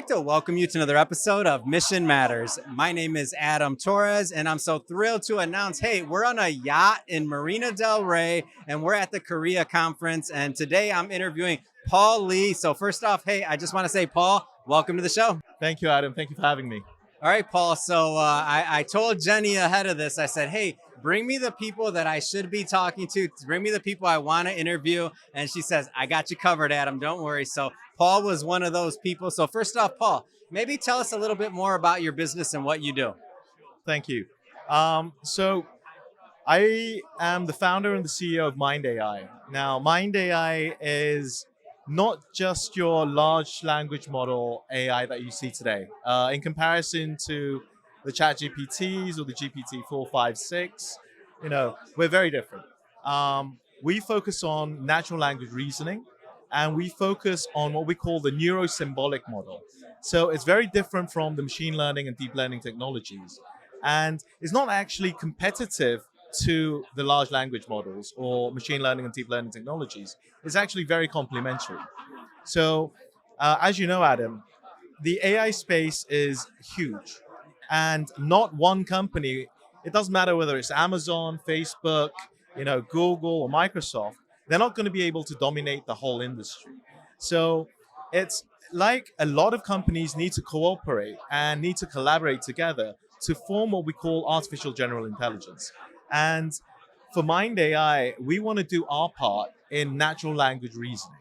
like to welcome you to another episode of Mission Matters. My name is Adam Torres, and I'm so thrilled to announce, hey, we're on a yacht in Marina Del Rey, and we're at the Korea conference. And today I'm interviewing Paul Lee. So first off, hey, I just want to say, Paul, welcome to the show. Thank you, Adam. Thank you for having me. All right, Paul. So I told Jenny ahead of this, I said, hey, bring me the people that I should be talking to. Bring me the people I want to interview. And she says, I got you covered, Adam. Don't worry. So Paul was one of those people. So first off, Paul, maybe tell us a little bit more about your business and what you do. Thank you. So I am the founder and the CEO of Mind.ai. Now, Mind.ai is not just your large language model AI that you see today. In comparison to the chat GPTs or the GPT 4, 5, 6, we're very different. We focus on natural language reasoning, and we focus on what we call the neurosymbolic model. So it's very different from the machine learning and deep learning technologies. And it's not actually competitive to the large language models or machine learning and deep learning technologies. It's actually very complementary. So as you know, Adam, the AI space is huge, and not one company, it doesn't matter whether it's Amazon, Facebook, Google or Microsoft, they're not going to be able to dominate the whole industry. So it's like a lot of companies need to cooperate and need to collaborate together to form what we call artificial general intelligence. And for Mind AI, we want to do our part in natural language reasoning.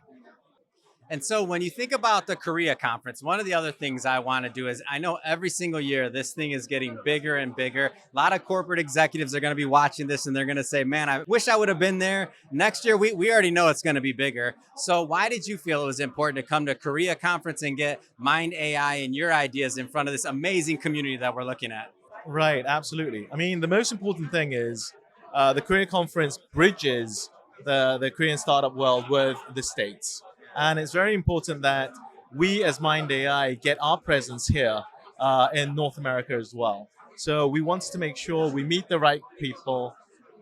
And so when you think about the Korea conference, one of the other things I want to do is I know every single year this thing is getting bigger and bigger. A lot of corporate executives are going to be watching this and they're going to say, man, I wish I would have been there. Next year, we already know it's going to be bigger. So why did you feel it was important to come to Korea conference and get Mind AI and your ideas in front of this amazing community that we're looking at? Right, absolutely. I mean, the most important thing is the Korea conference bridges the Korean startup world with the States. And it's very important that we as Mind AI get our presence here in North America as well. So we want to make sure we meet the right people,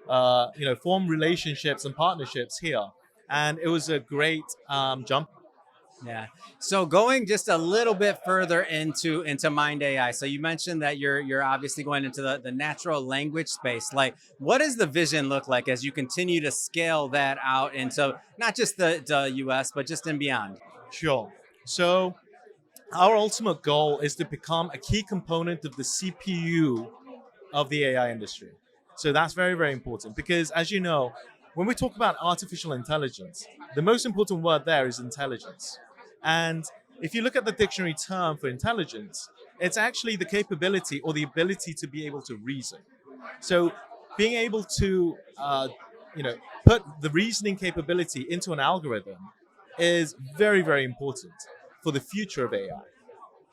form relationships and partnerships here. And it was a great jump. Yeah. So going just a little bit further into Mind AI. So you mentioned that you're obviously going into the natural language space. Like, what does the vision look like as you continue to scale that out into not just the US, but just and beyond? Sure. So our ultimate goal is to become a key component of the CPU of the AI industry. So that's very, very important because, as you know, when we talk about artificial intelligence, the most important word there is intelligence. And if you look at the dictionary term for intelligence, it's actually the capability or the ability to be able to reason. So being able to, put the reasoning capability into an algorithm is very, very important for the future of AI.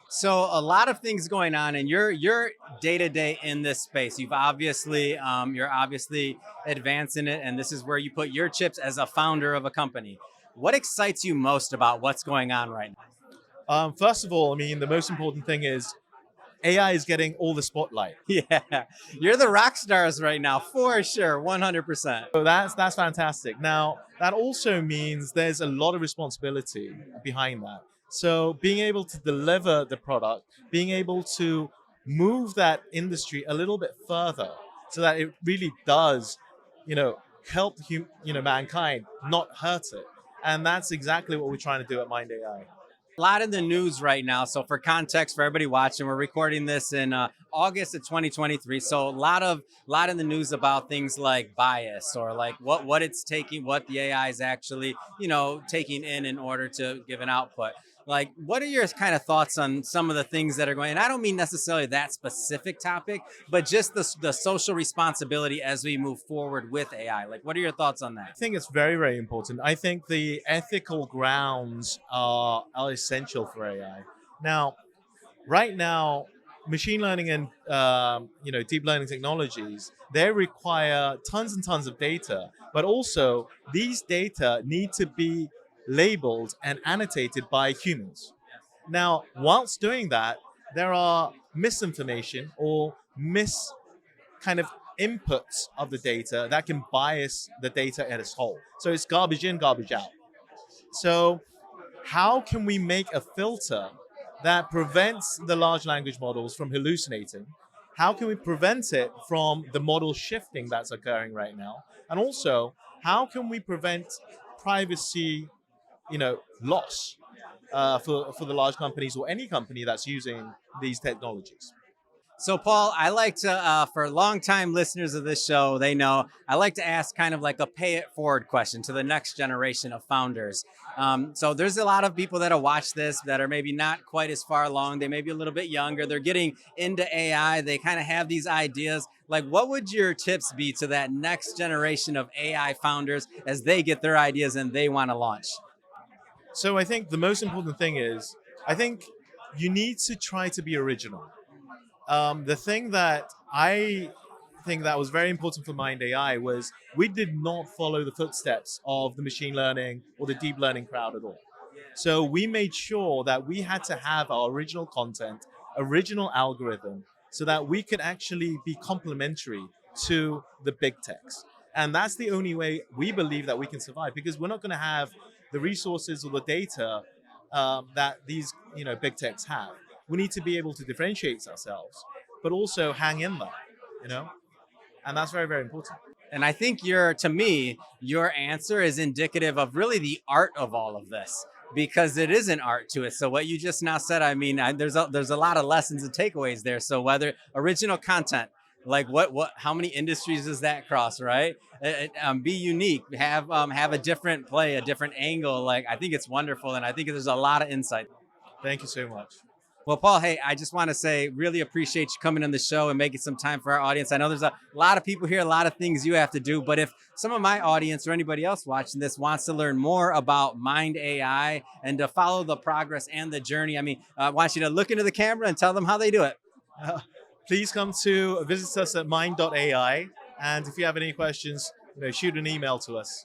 So a lot of things going on, and you're day to day in this space. You're obviously advancing it, and this is where you put your chips as a founder of a company. What excites you most about what's going on right now? First of all, I mean, the most important thing is AI is getting all the spotlight. Yeah, you're the rock stars right now, for sure, 100%. So that's fantastic. Now, that also means there's a lot of responsibility behind that. So being able to deliver the product, being able to move that industry a little bit further so that it really does, help mankind, not hurt it. And that's exactly what we're trying to do at Mind AI. A lot in the news right now. So for context, for everybody watching, we're recording this in August of 2023. So a lot in the news about things like bias or like what it's taking, what the AI is actually, taking in order to give an output. Like, what are your kind of thoughts on some of the things that are going? And I don't mean necessarily that specific topic, but just the social responsibility as we move forward with AI. Like, what are your thoughts on that? I think it's very, very important. I think the ethical grounds are essential for AI. Now, right now, machine learning and deep learning technologies, they require tons and tons of data, but also these data need to be labeled and annotated by humans. Now, whilst doing that, there are misinformation or kind of inputs of the data that can bias the data as a whole. So it's garbage in, garbage out. So how can we make a filter that prevents the large language models from hallucinating? How can we prevent it from the model shifting that's occurring right now? And also, how can we prevent privacy, loss for the large companies or any company that's using these technologies? So, Paul, I like to, for longtime listeners of this show, they know I like to ask kind of like a pay it forward question to the next generation of founders. So, there's a lot of people that will watch this that are maybe not quite as far along. They may be a little bit younger. They're getting into AI. They kind of have these ideas. Like, what would your tips be to that next generation of AI founders as they get their ideas and they want to launch? So I think the most important thing is, I think you need to try to be original. The thing that I think that was very important for Mind AI was we did not follow the footsteps of the machine learning or the deep learning crowd at all. So we made sure that we had to have our original content, original algorithm, so that we could actually be complementary to the big techs. And that's the only way we believe that we can survive, because we're not going to have the resources or the data that these big techs have. We need to be able to differentiate ourselves, but also hang in there, you know, and that's very, very important. And I think to me, your answer is indicative of really the art of all of this because it is an art to it. So what you just now said, I mean, there's a lot of lessons and takeaways there. So whether original content, like how many industries does that cross, right? Be unique, have a different play, a different angle. Like I think it's wonderful, and I think there's a lot of insight. Thank you so much. Well, Paul, hey, I just want to say, really appreciate you coming on the show and making some time for our audience. I know there's a lot of people here, a lot of things you have to do, but if some of my audience or anybody else watching this wants to learn more about Mind AI and to follow the progress and the journey, I mean, I want you to look into the camera and tell them how they do it. Please come to visit us at Mind.ai, and if you have any questions, shoot an email to us.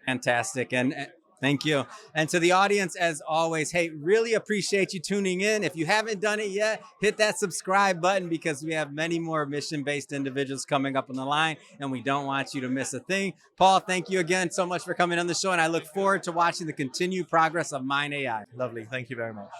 Fantastic. And thank you. And to the audience, as always, hey, really appreciate you tuning in. If you haven't done it yet, hit that subscribe button because we have many more mission-based individuals coming up on the line, and we don't want you to miss a thing. Paul, thank you again so much for coming on the show, and I look forward to watching the continued progress of Mind AI. Lovely. Thank you very much.